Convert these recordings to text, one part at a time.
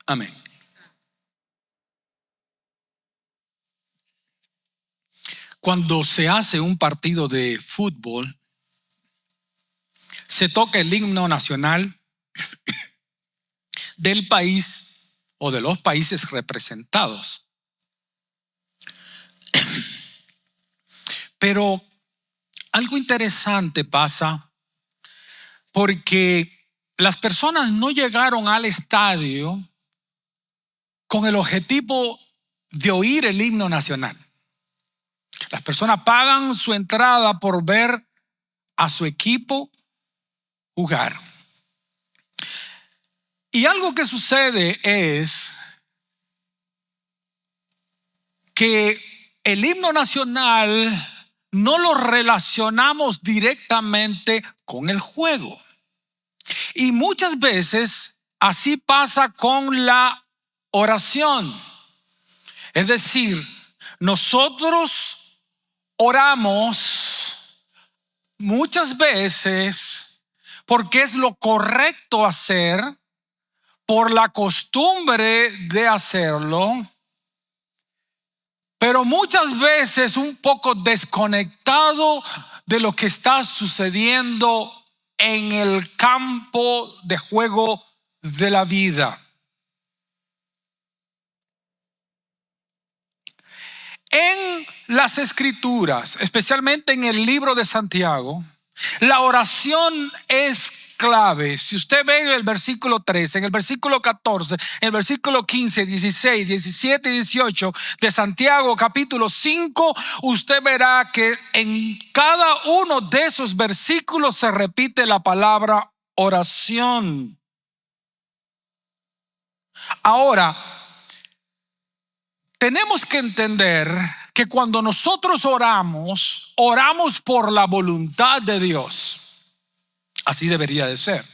Amén. Cuando se hace un partido de fútbol, se toca el himno nacional del país o de los países representados. Pero algo interesante pasa porque las personas no llegaron al estadio con el objetivo de oír el himno nacional. Las personas pagan su entrada por ver a su equipo jugar. Y algo que sucede es que el himno nacional no lo relacionamos directamente con el juego. Y muchas veces así pasa con la oración. Es decir, nosotros oramos muchas veces porque es lo correcto hacer, por la costumbre de hacerlo, pero muchas veces un poco desconectado de lo que está sucediendo en el campo de juego de la vida. En las Escrituras, especialmente en el libro de Santiago, la oración es clave. Si usted ve en el versículo 13, en el versículo 14, en el versículo 15, 16, 17 y 18 de Santiago capítulo 5, usted verá que en cada uno de esos versículos se repite la palabra oración. Ahora, tenemos que entender que cuando nosotros oramos, oramos por la voluntad de Dios. Así debería de ser.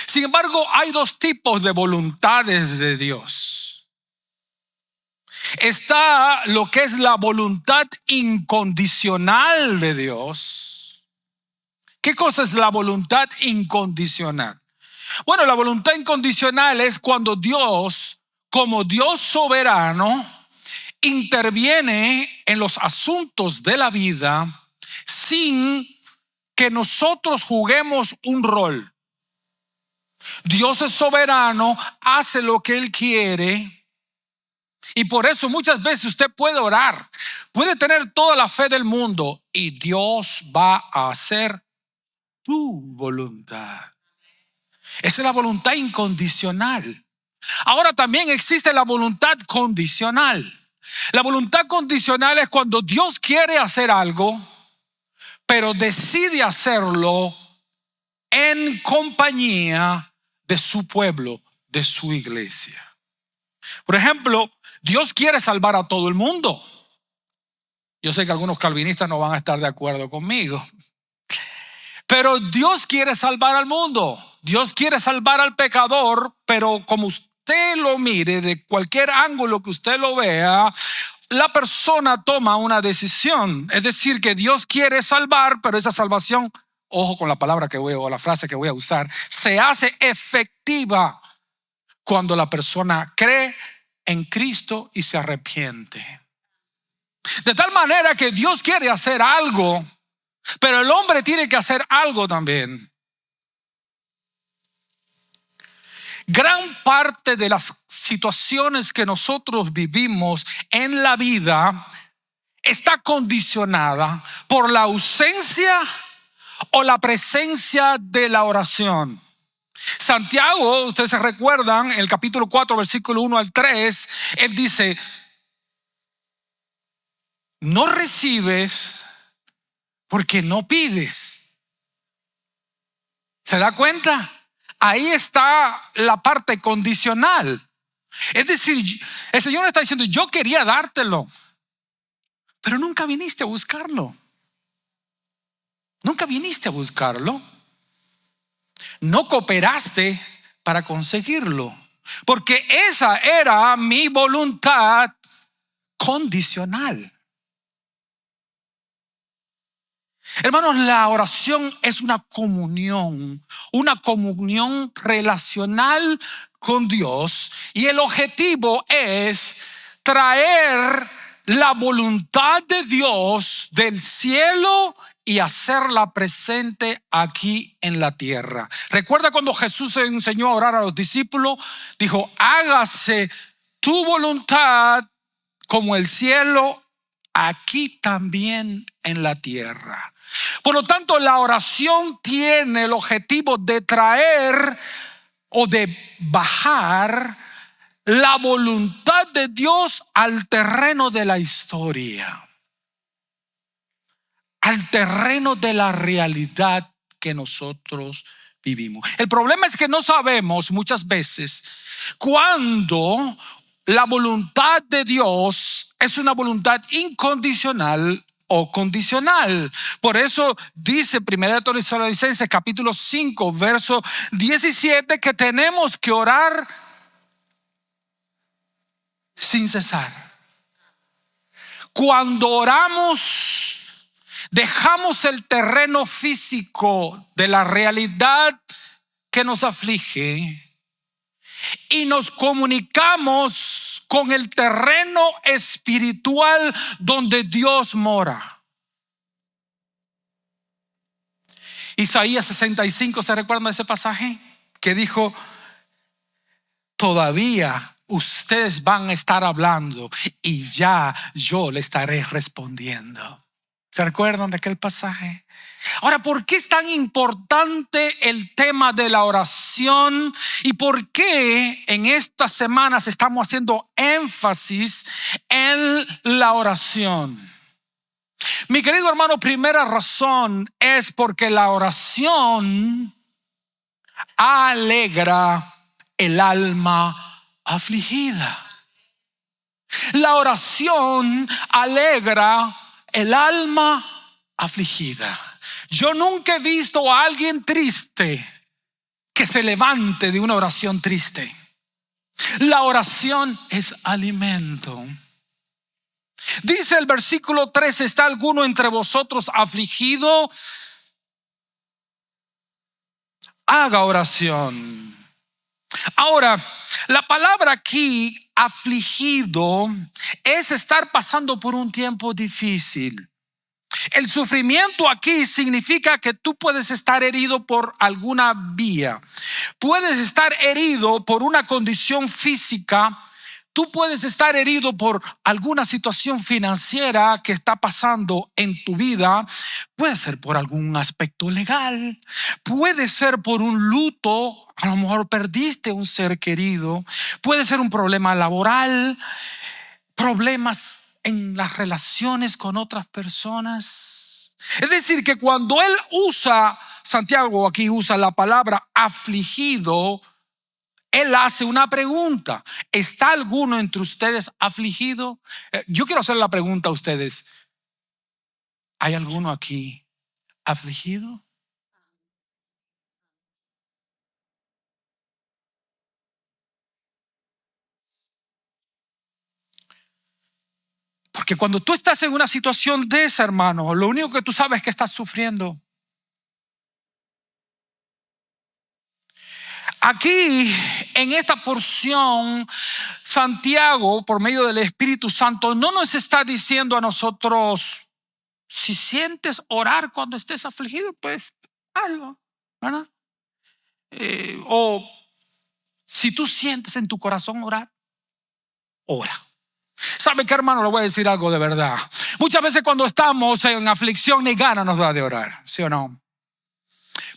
Sin embargo, hay dos tipos de voluntades de Dios. Está lo que es la voluntad incondicional de Dios. ¿Qué cosa es la voluntad incondicional? Bueno, la voluntad incondicional es cuando Dios, como Dios soberano, interviene en los asuntos de la vida sin que nosotros juguemos un rol. Dios es soberano, hace lo que Él quiere, y por eso muchas veces usted puede orar, puede tener toda la fe del mundo y Dios va a hacer tu voluntad. Esa es la voluntad incondicional. Ahora también existe la voluntad condicional. La voluntad condicional es cuando Dios quiere hacer algo, pero decide hacerlo en compañía de su pueblo, de su iglesia. Por ejemplo, Dios quiere salvar a todo el mundo. Yo sé que algunos calvinistas no van a estar de acuerdo conmigo, pero Dios quiere salvar al mundo. Dios quiere salvar al pecador, pero como usted lo mire, de cualquier ángulo que usted lo vea, la persona toma una decisión. Es decir, que Dios quiere salvar, pero esa salvación, ojo con la palabra que voy, o la frase que voy a usar, se hace efectiva cuando la persona cree en Cristo y se arrepiente. De tal manera que Dios quiere hacer algo, pero el hombre tiene que hacer algo también. Gran parte de las situaciones que nosotros vivimos en la vida está condicionada por la ausencia o la presencia de la oración. Santiago, ustedes se recuerdan, en el capítulo 4, versículo 1 al 3, él dice: no recibes porque no pides. ¿Se da cuenta? Ahí está la parte condicional. Es decir, el Señor está diciendo: yo quería dártelo, pero nunca viniste a buscarlo. Nunca viniste a buscarlo. No cooperaste para conseguirlo, porque esa era mi voluntad condicional. Hermanos, la oración es una comunión relacional con Dios y el objetivo es traer la voluntad de Dios del cielo y hacerla presente aquí en la tierra. Recuerda cuando Jesús enseñó a orar a los discípulos, dijo: hágase tu voluntad como el cielo, aquí también en la tierra. Por lo tanto, la oración tiene el objetivo de traer o de bajar la voluntad de Dios al terreno de la historia, al terreno de la realidad que nosotros vivimos. El problema es que no sabemos muchas veces cuándo la voluntad de Dios es una voluntad incondicional o condicional. Por eso dice 1 Tesalonicenses capítulo 5 verso 17 que tenemos que orar sin cesar. Cuando oramos, dejamos el terreno físico de la realidad que nos aflige y nos comunicamos con el terreno espiritual donde Dios mora. Isaías 65, ¿se recuerdan de ese pasaje? Que dijo: todavía ustedes van a estar hablando y ya yo le estaré respondiendo. ¿Se recuerdan de aquel pasaje? Ahora, ¿por qué es tan importante el tema de la oración? ¿Y por qué en estas semanas estamos haciendo énfasis en la oración? Mi querido hermano, primera razón es porque la oración alegra el alma afligida. La oración alegra el alma afligida. Yo nunca he visto a alguien triste que se levante de una oración triste. La oración es alimento. Dice el versículo 3: ¿está alguno entre vosotros afligido? Haga oración. Ahora, la palabra aquí, afligido, es estar pasando por un tiempo difícil. El sufrimiento aquí significa que tú puedes estar herido por alguna vía. Puedes estar herido por una condición física. Tú puedes estar herido por alguna situación financiera que está pasando en tu vida. Puede ser por algún aspecto legal. Puede ser por un luto. A lo mejor perdiste un ser querido. Puede ser un problema laboral. Problemas en las relaciones con otras personas. Es decir, que cuando él usa, Santiago aquí usa la palabra afligido, él hace una pregunta: ¿está alguno entre ustedes afligido? Yo quiero hacer la pregunta a ustedes: ¿hay alguno aquí afligido? Porque cuando tú estás en una situación de esa, hermano, lo único que tú sabes es que estás sufriendo. Aquí, en esta porción, Santiago, por medio del Espíritu Santo, no nos está diciendo a nosotros: si sientes orar cuando estés afligido, pues hazlo, ¿verdad? O si tú sientes en tu corazón orar, ora. ¿Sabe qué, hermano? Le voy a decir algo de verdad. Muchas veces cuando estamos en aflicción ni gana nos da de orar, ¿sí o no?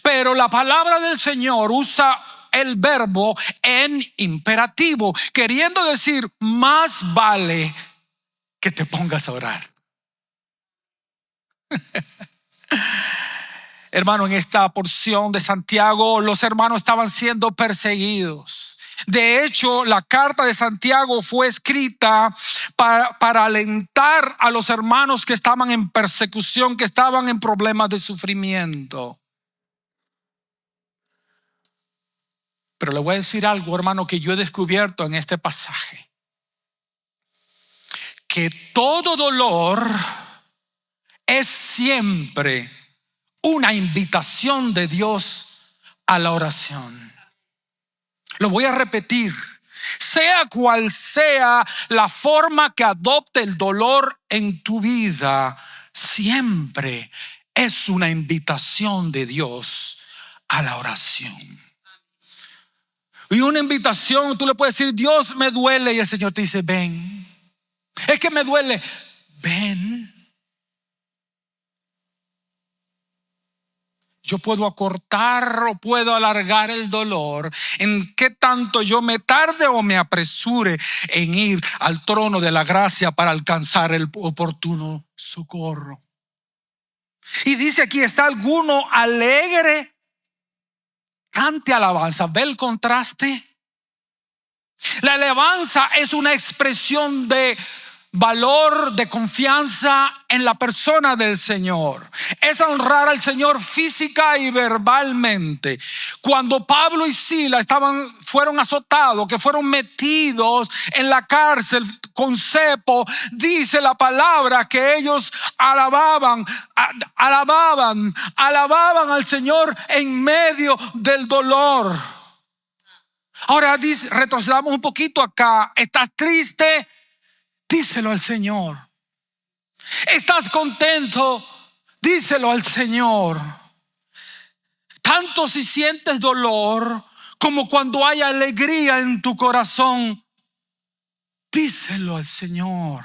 Pero la palabra del Señor usa el verbo en imperativo, queriendo decir: más vale que te pongas a orar. Hermano, en esta porción de Santiago, los hermanos estaban siendo perseguidos. De hecho, la carta de Santiago fue escrita para alentar a los hermanos que estaban en persecución, que estaban en problemas de sufrimiento. Pero le voy a decir algo, hermano, que yo he descubierto en este pasaje: que todo dolor es siempre una invitación de Dios a la oración. Lo voy a repetir. Sea cual sea la forma que adopte el dolor en tu vida, siempre es una invitación de Dios a la oración. Y una invitación, tú le puedes decir, Dios, me duele, y el Señor te dice, ven. Es que me duele, ven. Yo puedo acortar o puedo alargar el dolor. En qué tanto yo me tarde o me apresure en ir al trono de la gracia para alcanzar el oportuno socorro. Y dice aquí, ¿está alguno alegre? Cante alabanza. ¿Ve el contraste? La alabanza es una expresión de valor, de confianza en la persona del Señor. Es honrar al Señor física y verbalmente. Cuando Pablo y Silas fueron azotados, que fueron metidos en la cárcel con cepo, dice la palabra que ellos alababan al Señor en medio del dolor. Ahora retrocedamos un poquito acá. ¿Estás triste? Díselo al Señor. ¿Estás contento? Díselo al Señor. Tanto si sientes dolor como cuando hay alegría en tu corazón, díselo al Señor.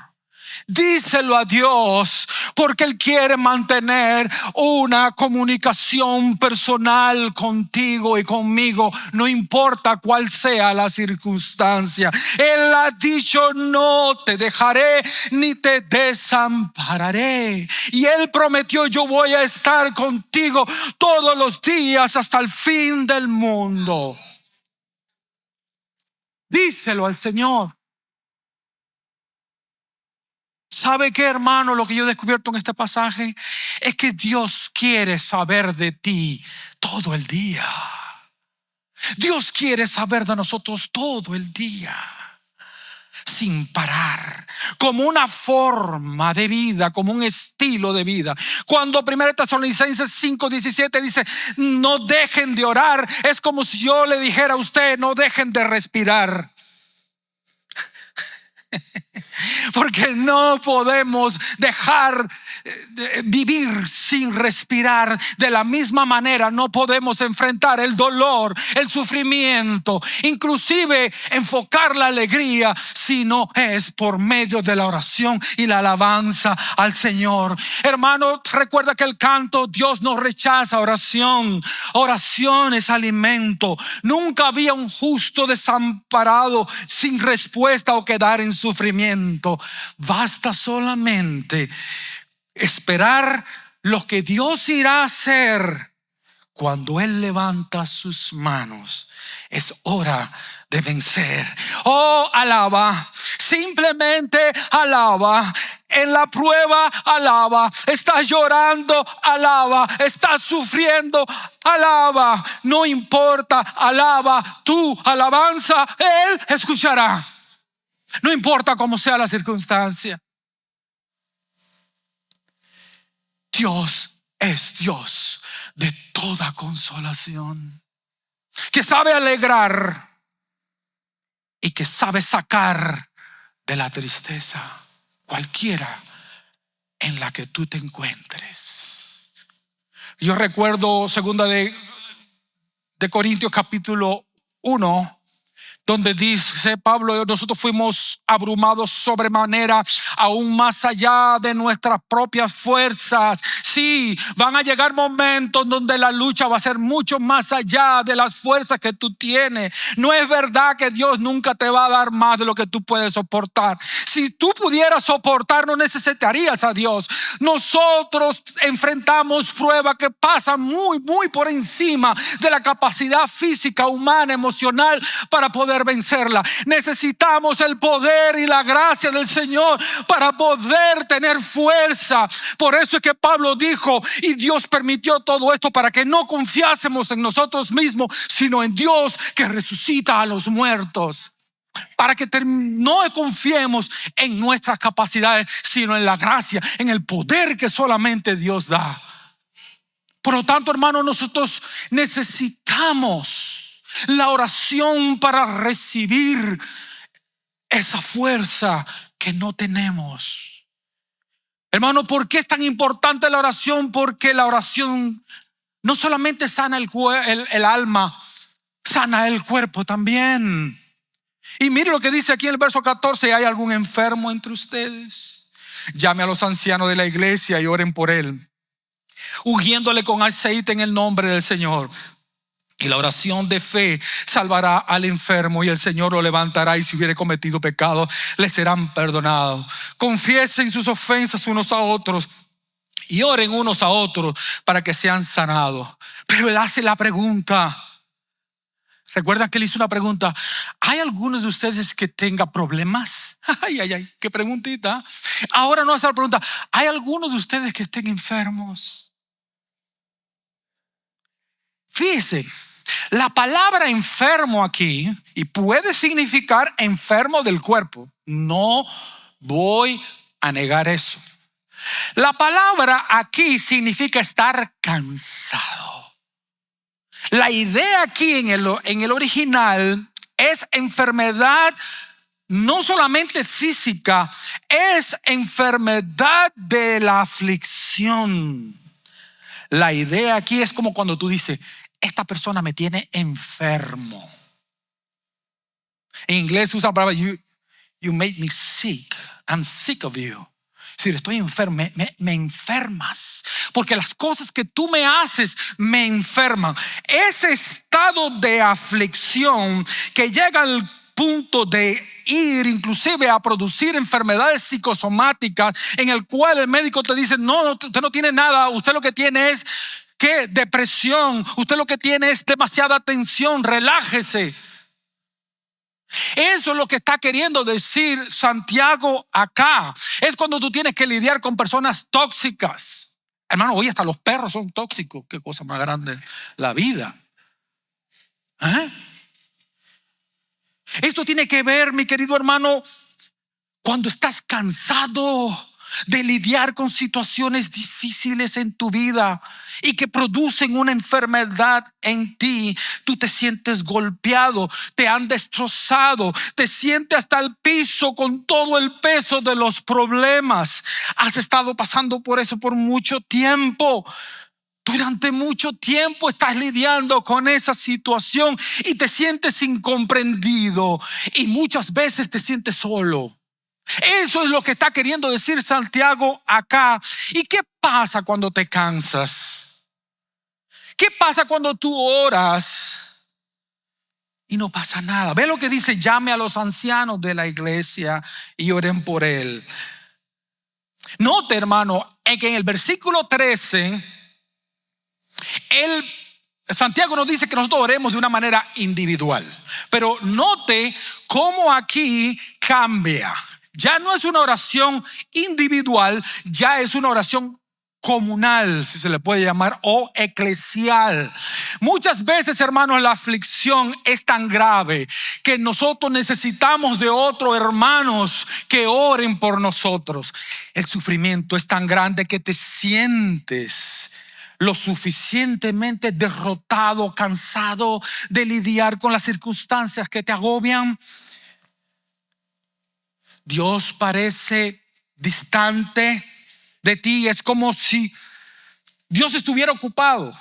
Díselo a Dios, porque Él quiere mantener una comunicación personal contigo y conmigo, no importa cuál sea la circunstancia. Él ha dicho, no te dejaré ni te desampararé. Y Él prometió, yo voy a estar contigo todos los días hasta el fin del mundo. Díselo al Señor. ¿Sabe qué, hermano? Lo que yo he descubierto en este pasaje es que Dios quiere saber de ti todo el día. Dios quiere saber de nosotros todo el día, sin parar, como una forma de vida, como un estilo de vida. Cuando 1 Tesalonicenses 5:17 dice, no dejen de orar, es como si yo le dijera a usted, no dejen de respirar. Porque no podemos dejar de vivir sin respirar. De la misma manera no podemos enfrentar el dolor, el sufrimiento, inclusive enfocar la alegría, si no es por medio de la oración y la alabanza al Señor. Hermano, recuerda que el canto, Dios no rechaza oración. Oración es alimento. Nunca había un justo desamparado sin respuesta o quedar en sufrimiento. Basta solamente esperar lo que Dios irá a hacer cuando Él levanta sus manos. Es hora de vencer. Oh, alaba, simplemente alaba. En la prueba, alaba. Estás llorando, alaba. Estás sufriendo, alaba. No importa, alaba. Tu alabanza, Él escuchará. No importa cómo sea la circunstancia. Dios es Dios de toda consolación, que sabe alegrar y que sabe sacar de la tristeza cualquiera en la que tú te encuentres. Yo recuerdo 2 de Corintios capítulo 1, donde dice Pablo, nosotros fuimos abrumados sobremanera, aún más allá de nuestras propias fuerzas. Sí, van a llegar momentos donde la lucha va a ser mucho más allá de las fuerzas que tú tienes. No es verdad que Dios nunca te va a dar más de lo que tú puedes soportar. Si tú pudieras soportar, no necesitarías a Dios. Nosotros enfrentamos pruebas que pasan muy por encima de la capacidad física, humana, emocional para poder vencerla. Necesitamos el poder y la gracia del Señor para poder tener fuerza. Por eso es que Pablo dijo, y Dios permitió todo esto para que no confiásemos en nosotros mismos, sino en Dios que resucita a los muertos. Para que no confiemos en nuestras capacidades, sino en la gracia, en el poder que solamente Dios da. Por lo tanto, hermanos, nosotros necesitamos La oración para recibir esa fuerza que no tenemos. Hermano, ¿por qué es tan importante la oración? Porque la oración no solamente sana el alma, sana el cuerpo también. Y mire lo que dice aquí en el verso 14: ¿hay algún enfermo entre ustedes? Llame a los ancianos de la iglesia y oren por él, ungiéndole con aceite en el nombre del Señor. Y la oración de fe salvará al enfermo, y el Señor lo levantará, y si hubiere cometido pecado, le serán perdonados. Confiesen sus ofensas unos a otros y oren unos a otros para que sean sanados. Pero él hace la pregunta. ¿Recuerdan que él hizo una pregunta? ¿Hay algunos de ustedes que tengan problemas? Ay, qué preguntita. Ahora no hace la pregunta: ¿hay algunos de ustedes que estén enfermos? Fíjense, la palabra enfermo aquí, y puede significar enfermo del cuerpo, no voy a negar eso. La palabra aquí significa estar cansado. La idea aquí en el original es enfermedad no solamente física, es enfermedad de la aflicción. La idea aquí es como cuando tú dices: esta persona me tiene enfermo. En inglés se usa la palabra you made me sick. I'm sick of you. Es decir, estoy enfermo, me enfermas, porque las cosas que tú me haces me enferman. Ese estado de aflicción que llega al punto de ir inclusive a producir enfermedades psicosomáticas, en el cual el médico te dice: no, usted no tiene nada, usted lo que tiene es depresión, usted lo que tiene es demasiada tensión, relájese. Eso es lo que está queriendo decir Santiago acá. Es cuando tú tienes que lidiar con personas tóxicas. Hermano, hoy hasta los perros son tóxicos. Qué cosa más grande la vida. Esto tiene que ver, mi querido hermano, cuando estás cansado de lidiar con situaciones difíciles en tu vida y que producen una enfermedad en ti. Tú te sientes golpeado, te han destrozado, te sientes hasta el piso con todo el peso de los problemas. Has estado pasando por eso por mucho tiempo. Durante mucho tiempo estás lidiando con esa situación y te sientes incomprendido, y muchas veces te sientes solo. Eso es lo que está queriendo decir Santiago acá. ¿Y qué pasa cuando te cansas? ¿Qué pasa cuando tú oras y no pasa nada? Ve lo que dice: llame a los ancianos de la iglesia y oren por él. Note, hermano, que en el versículo 13 Santiago nos dice que nosotros oremos de una manera individual. Pero note cómo aquí cambia. Ya no es una oración individual, ya es una oración comunal, si se le puede llamar, o eclesial. Muchas veces, hermanos, la aflicción es tan grave que nosotros necesitamos de otros hermanos que oren por nosotros. El sufrimiento es tan grande que te sientes lo suficientemente derrotado, cansado de lidiar con las circunstancias que te agobian. Dios parece distante de ti. Es como si Dios estuviera ocupado.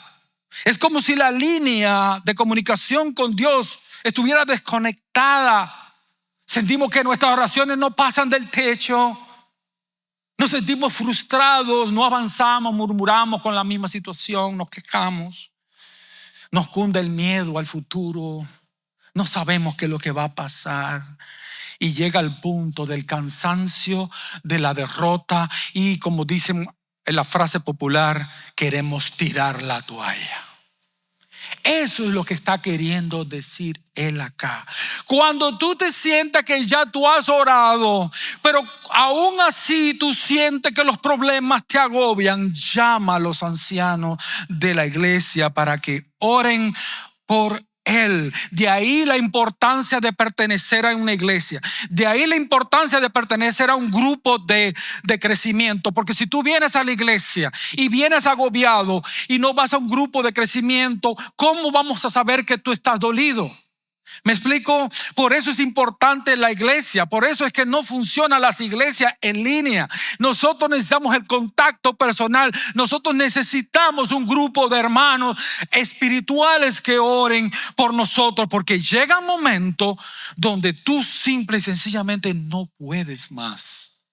Es como si la línea de comunicación con Dios estuviera desconectada. Sentimos que nuestras oraciones no pasan del techo. Nos sentimos frustrados, no avanzamos, murmuramos con la misma situación, nos quejamos. Nos cunde el miedo al futuro. No sabemos qué es lo que va a pasar. Y llega al punto del cansancio, de la derrota, y como dicen en la frase popular, queremos tirar la toalla. Eso es lo que está queriendo decir él acá. Cuando tú te sientas que ya tú has orado, pero aún así tú sientes que los problemas te agobian, llama a los ancianos de la iglesia para que oren por Él. De ahí la importancia de pertenecer a una iglesia. De ahí la importancia de pertenecer a un grupo de crecimiento. Porque si tú vienes a la iglesia y vienes agobiado y no vas a un grupo de crecimiento, ¿cómo vamos a saber que tú estás dolido? ¿Me explico? Por eso es importante la iglesia. Por eso es que no funcionan las iglesias en línea. Nosotros necesitamos el contacto personal. Nosotros necesitamos un grupo de hermanos espirituales que oren por nosotros, porque llega un momento donde tú simple y sencillamente no puedes más.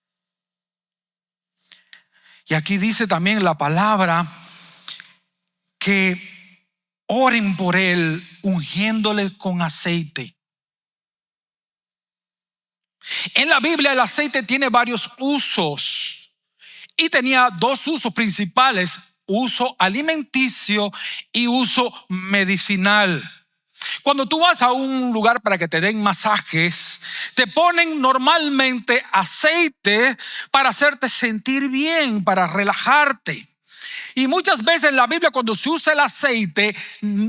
Y aquí dice también la palabra que oren por él, ungiéndole con aceite. En la Biblia el aceite tiene varios usos y tenía dos usos principales: uso alimenticio y uso medicinal. Cuando tú vas a un lugar para que te den masajes, te ponen normalmente aceite para hacerte sentir bien, para relajarte. Y muchas veces en la Biblia, cuando se usa el aceite,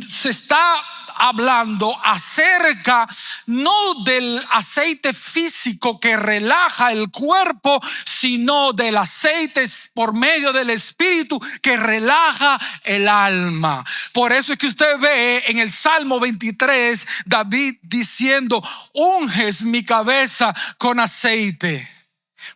se está hablando acerca no del aceite físico que relaja el cuerpo, sino del aceite por medio del Espíritu que relaja el alma. Por eso es que usted ve en el Salmo 23 David diciendo: unges mi cabeza con aceite.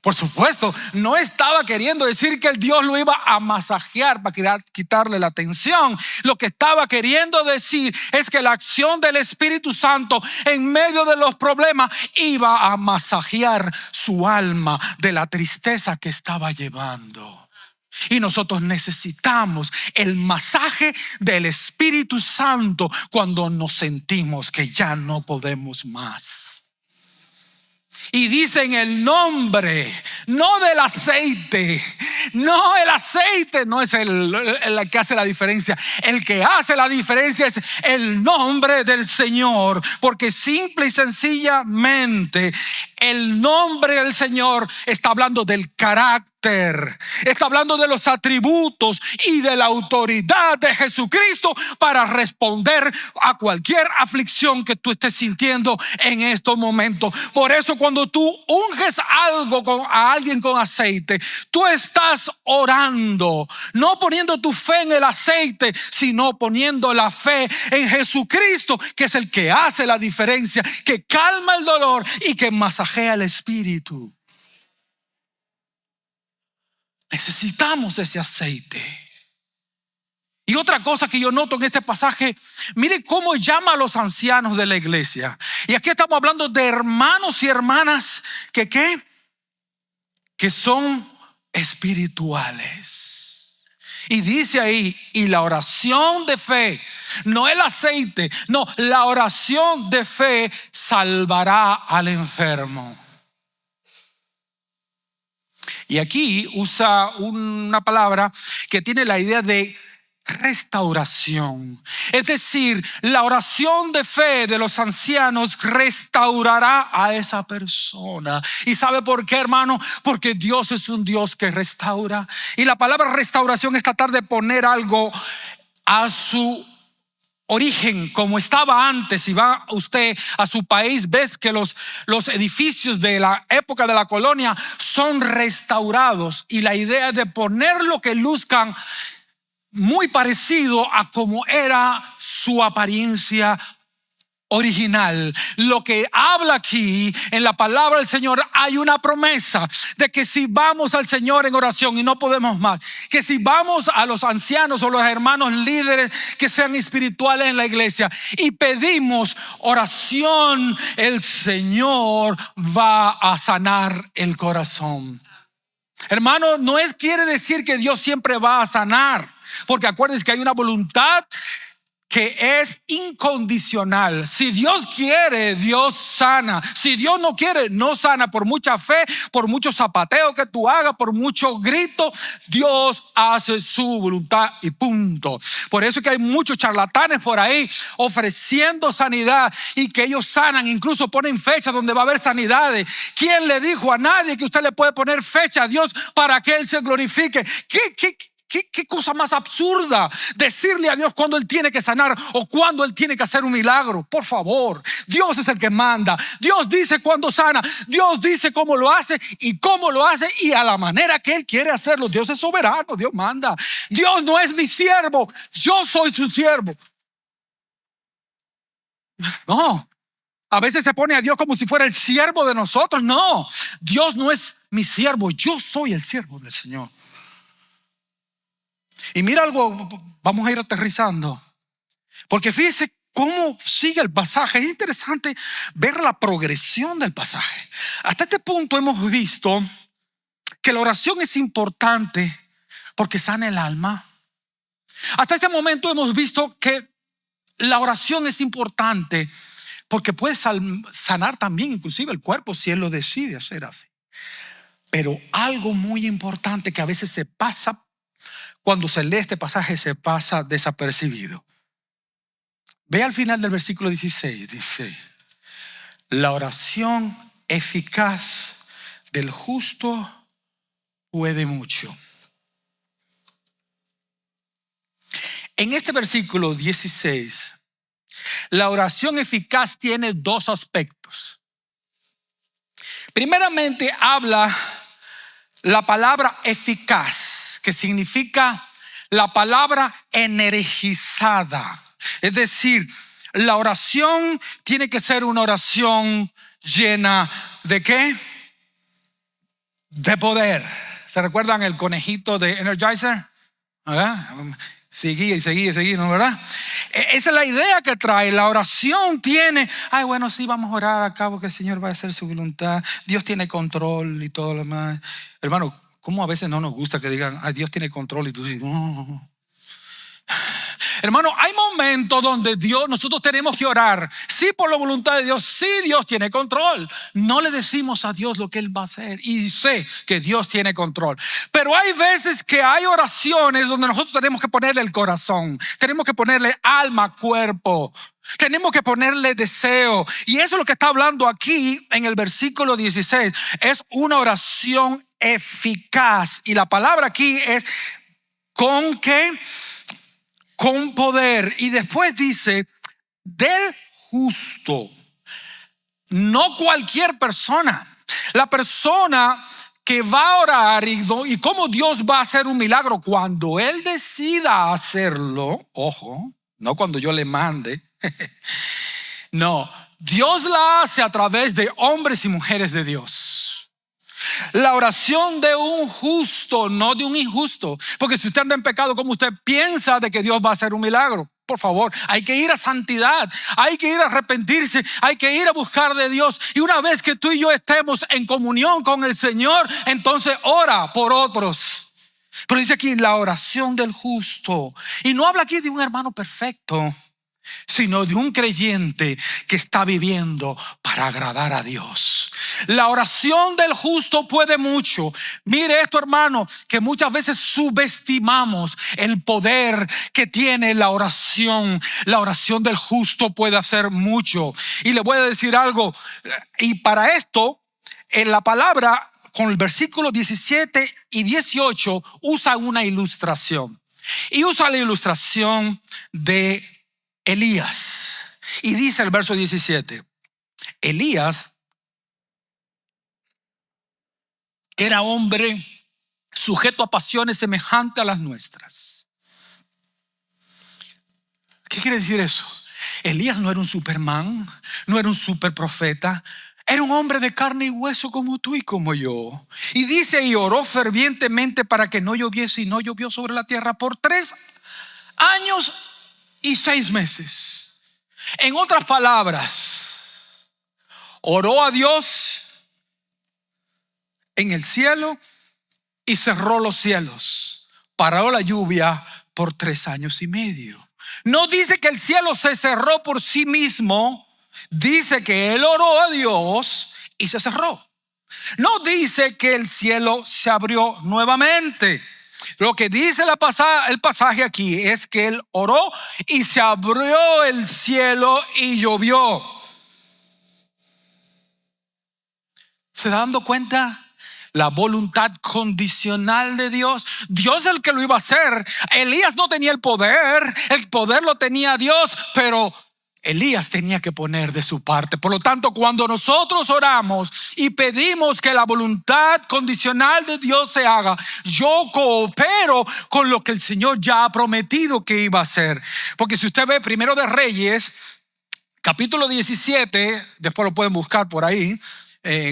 Por supuesto, no estaba queriendo decir que el Dios lo iba a masajear para quitarle la tensión. Lo que estaba queriendo decir es que la acción del Espíritu Santo en medio de los problemas iba a masajear su alma de la tristeza que estaba llevando. Y nosotros necesitamos el masaje del Espíritu Santo cuando nos sentimos que ya no podemos más. Y dice en el nombre, no del aceite. No, el aceite no es el que hace la diferencia. El que hace la diferencia es el nombre del Señor. Porque simple y sencillamente el nombre del Señor está hablando del carácter, está hablando de los atributos y de la autoridad de Jesucristo para responder a cualquier aflicción que tú estés sintiendo en estos momentos. Por eso cuando tú unges a alguien con aceite, tú estás orando, no poniendo tu fe en el aceite, sino poniendo la fe en Jesucristo, que es el que hace la diferencia, que calma el dolor y que masajea el espíritu. Necesitamos ese aceite. Y otra cosa que yo noto en este pasaje, mire cómo llama a los ancianos de la iglesia. Y aquí estamos hablando de hermanos y hermanas que son espirituales. Y dice ahí, y la oración de fe, no el aceite, no, la oración de fe salvará al enfermo. Y aquí usa una palabra que tiene la idea de restauración. Es decir, la oración de fe de los ancianos restaurará a esa persona. ¿Y sabe por qué, hermano? Porque Dios es un Dios que restaura. Y la palabra restauración es tratar de poner algo a su origen como estaba antes. Si va usted a su país, ves que los edificios de la época de la colonia son restaurados, y la idea es de ponerlo que luzcan muy parecido a como era su apariencia original. Lo que habla aquí en la palabra del Señor, hay una promesa de que si vamos al Señor en oración y no podemos más, que si vamos a los ancianos o los hermanos líderes que sean espirituales en la iglesia y pedimos oración, el Señor va a sanar el corazón. Hermano, quiere decir que Dios siempre va a sanar, porque acuérdense que hay una voluntad que es incondicional. Si Dios quiere, Dios sana. Si Dios no quiere, no sana. Por mucha fe, por mucho zapateo que tú hagas, por mucho grito, Dios hace su voluntad y punto. Por eso es que hay muchos charlatanes por ahí ofreciendo sanidad, y que ellos sanan, incluso ponen fecha donde va a haber sanidades. ¿Quién le dijo a nadie que usted le puede poner fecha a Dios para que Él se glorifique? ¿Qué cosa más absurda decirle a Dios cuando Él tiene que sanar o cuando Él tiene que hacer un milagro? Por favor, Dios es el que manda. Dios dice cuándo sana. Dios dice cómo lo hace y a la manera que Él quiere hacerlo. Dios es soberano, Dios manda. Dios no es mi siervo, yo soy su siervo. No, a veces se pone a Dios como si fuera el siervo de nosotros. No, Dios no es mi siervo, yo soy el siervo del Señor. Y mira algo, vamos a ir aterrizando, porque fíjese cómo sigue el pasaje. Es interesante ver la progresión del pasaje. Hasta este punto hemos visto que la oración es importante porque sana el alma. Hasta este momento hemos visto que la oración es importante porque puede sanar también inclusive el cuerpo si Él lo decide hacer así. Pero algo muy importante que a veces se pasa cuando se lee este pasaje, se pasa desapercibido. Ve al final del versículo 16, dice: la oración eficaz del justo puede mucho. En este versículo 16, la oración eficaz tiene dos aspectos. Primeramente habla la palabra eficaz, que significa la palabra energizada. Es decir, la oración tiene que ser una oración llena ¿de qué? De poder. ¿Se recuerdan el conejito de Energizer? ¿Verdad? Seguía y seguía y seguía, ¿no? ¿Verdad? Esa es la idea que trae. La oración tiene, ay, bueno, sí, vamos a orar a cabo que el Señor va a hacer su voluntad. Dios tiene control y todo lo demás. Hermano, ¿cómo a veces no nos gusta que digan, ay, Dios tiene control? Y tú dices, no. Hermano, hay momentos donde nosotros tenemos que orar, sí, por la voluntad de Dios, sí, Dios tiene control. No le decimos a Dios lo que Él va a hacer y sé que Dios tiene control. Pero hay veces que hay oraciones donde nosotros tenemos que ponerle el corazón, tenemos que ponerle alma, cuerpo, tenemos que ponerle deseo. Y eso es lo que está hablando aquí en el versículo 16. Es una oración eficaz. Y la palabra aquí es ¿con qué? Con poder. Y después dice del justo. No cualquier persona. La persona que va a orar y cómo Dios va a hacer un milagro cuando Él decida hacerlo. Ojo, no cuando yo le mande. No, Dios la hace a través de hombres y mujeres de Dios. La oración de un justo, no de un injusto. Porque si usted anda en pecado, ¿cómo usted piensa de que Dios va a hacer un milagro? Por favor, hay que ir a santidad, hay que ir a arrepentirse, hay que ir a buscar de Dios. Y una vez que tú y yo estemos en comunión con el Señor, entonces ora por otros. Pero dice aquí la oración del justo. Y no habla aquí de un hermano perfecto, sino de un creyente que está viviendo para agradar a Dios. La oración del justo puede mucho. Mire esto, hermano, que muchas veces subestimamos el poder que tiene la oración. La oración del justo puede hacer mucho. Y le voy a decir algo, y para esto en la palabra con el versículo 17 y 18 usa una ilustración. Y usa la ilustración de Elías. Y dice el verso 17: Elías era hombre sujeto a pasiones semejantes a las nuestras. ¿Qué quiere decir eso? Elías no era un Superman, no era un superprofeta. Era un hombre de carne y hueso como tú y como yo. Y dice, y oró fervientemente para que no lloviese, y no llovió sobre la tierra por 3 años y 6 meses. En otras palabras, oró a Dios en el cielo y cerró los cielos. Paró la lluvia por 3 años y medio. No dice que el cielo se cerró por sí mismo. Dice que él oró a Dios y se cerró. No dice que el cielo se abrió nuevamente. Lo que dice el pasaje aquí es que él oró y se abrió el cielo y llovió. ¿Se da dando cuenta la voluntad condicional de Dios. Dios es el que lo iba a hacer. Elías no tenía el poder lo tenía Dios, pero Elías tenía que poner de su parte. Por lo tanto, cuando nosotros oramos y pedimos que la voluntad condicional de Dios se haga, yo coopero con lo que el Señor ya ha prometido que iba a hacer. Porque si usted ve Primero de Reyes, capítulo 17, después lo pueden buscar por ahí,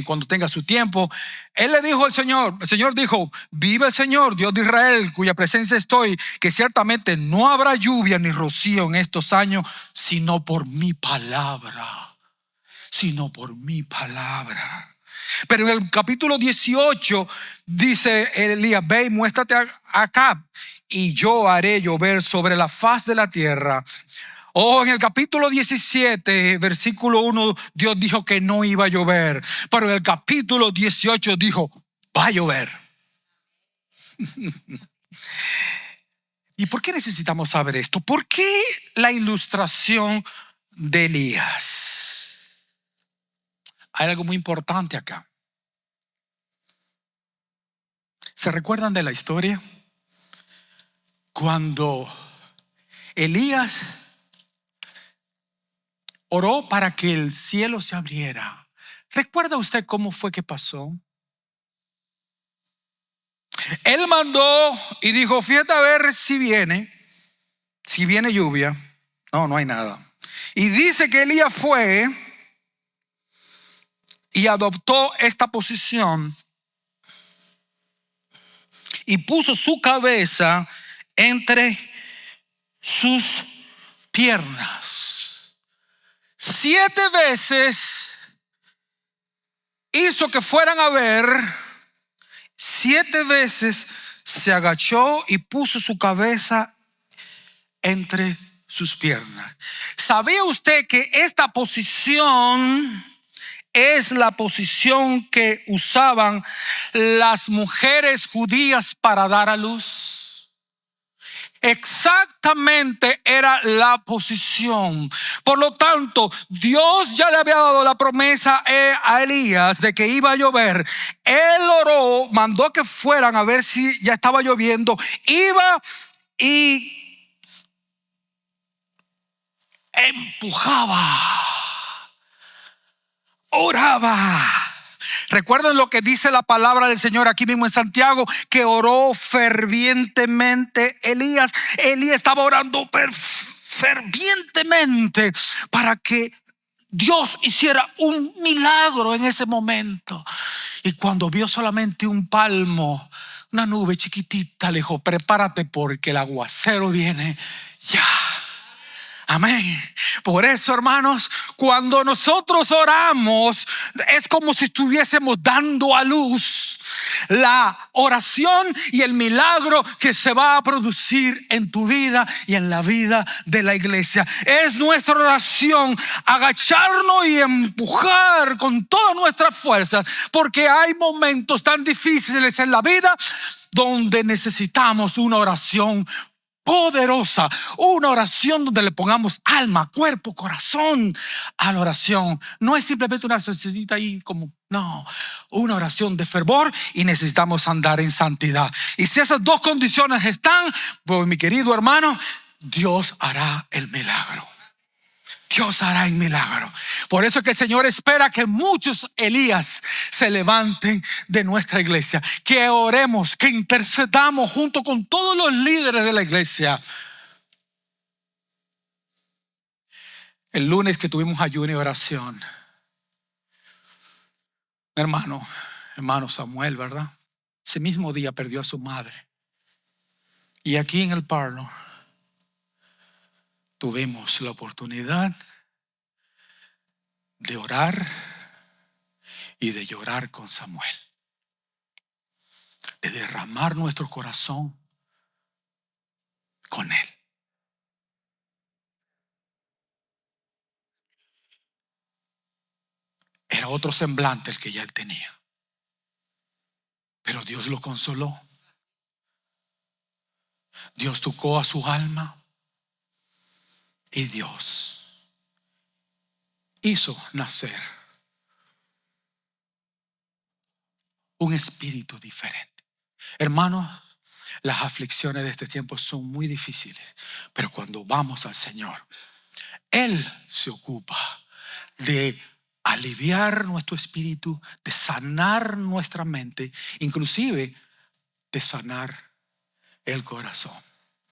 cuando tenga su tiempo. Él le dijo al Señor, el Señor dijo: vive el Señor, Dios de Israel, cuya presencia estoy, que ciertamente no habrá lluvia ni rocío en estos años, sino por mi palabra. Sino por mi palabra. Pero en el capítulo 18 dice Elías: ve y muéstrate acá, y yo haré llover sobre la faz de la tierra. En el capítulo 17, versículo 1, Dios dijo que no iba a llover. Pero en el capítulo 18 dijo: va a llover. ¿Y por qué necesitamos saber esto? ¿Por qué la ilustración de Elías? Hay algo muy importante acá. ¿Se recuerdan de la historia? Cuando Elías oró para que el cielo se abriera. ¿Recuerda usted cómo fue que pasó? Él mandó y dijo: fíjate a ver si viene lluvia. No hay nada. Y dice que Elías fue y adoptó esta posición y puso su cabeza entre sus piernas. 7 veces hizo que fueran a ver. 7 veces se agachó y puso su cabeza entre sus piernas. ¿Sabía usted que esta posición es la posición que usaban las mujeres judías para dar a luz? Exactamente era la posición. Por lo tanto, Dios ya le había dado la promesa a Elías de que iba a llover. Él oró, mandó que fueran a ver si ya estaba lloviendo. Iba y empujaba, oraba. ¿Recuerdan lo que dice la palabra del Señor aquí mismo en Santiago? Que oró fervientemente Elías. Elías estaba orando fervientemente para que Dios hiciera un milagro en ese momento. Y cuando vio solamente un palmo, una nube chiquitita, le dijo: prepárate porque el aguacero viene ya. Amén. Por eso, hermanos, cuando nosotros oramos, es como si estuviésemos dando a luz la oración y el milagro que se va a producir en tu vida y en la vida de la iglesia. Es nuestra oración agacharnos y empujar con todas nuestras fuerzas, porque hay momentos tan difíciles en la vida donde necesitamos una oración poderosa, una oración donde le pongamos alma, cuerpo, corazón a la oración. No es simplemente una oracióncita ahí como, no, una oración de fervor, y necesitamos andar en santidad. Y si esas dos condiciones están, pues mi querido hermano, Dios hará el milagro. Dios hará el milagro. Por eso es que el Señor espera que muchos Elías se levanten de nuestra iglesia, que oremos, que intercedamos junto con todos los líderes de la iglesia. El lunes que tuvimos ayuno y oración, hermano Samuel, ¿verdad? Ese mismo día perdió a su madre. Y aquí en el Parlo tuvimos la oportunidad de orar y de llorar con Samuel, de derramar nuestro corazón con él. Era otro semblante el que ya él tenía, pero Dios lo consoló. Dios tocó a su alma y Dios hizo nacer un espíritu diferente. Hermanos, las aflicciones de este tiempo son muy difíciles, pero cuando vamos al Señor, Él se ocupa de aliviar nuestro espíritu, de sanar nuestra mente, inclusive de sanar el corazón.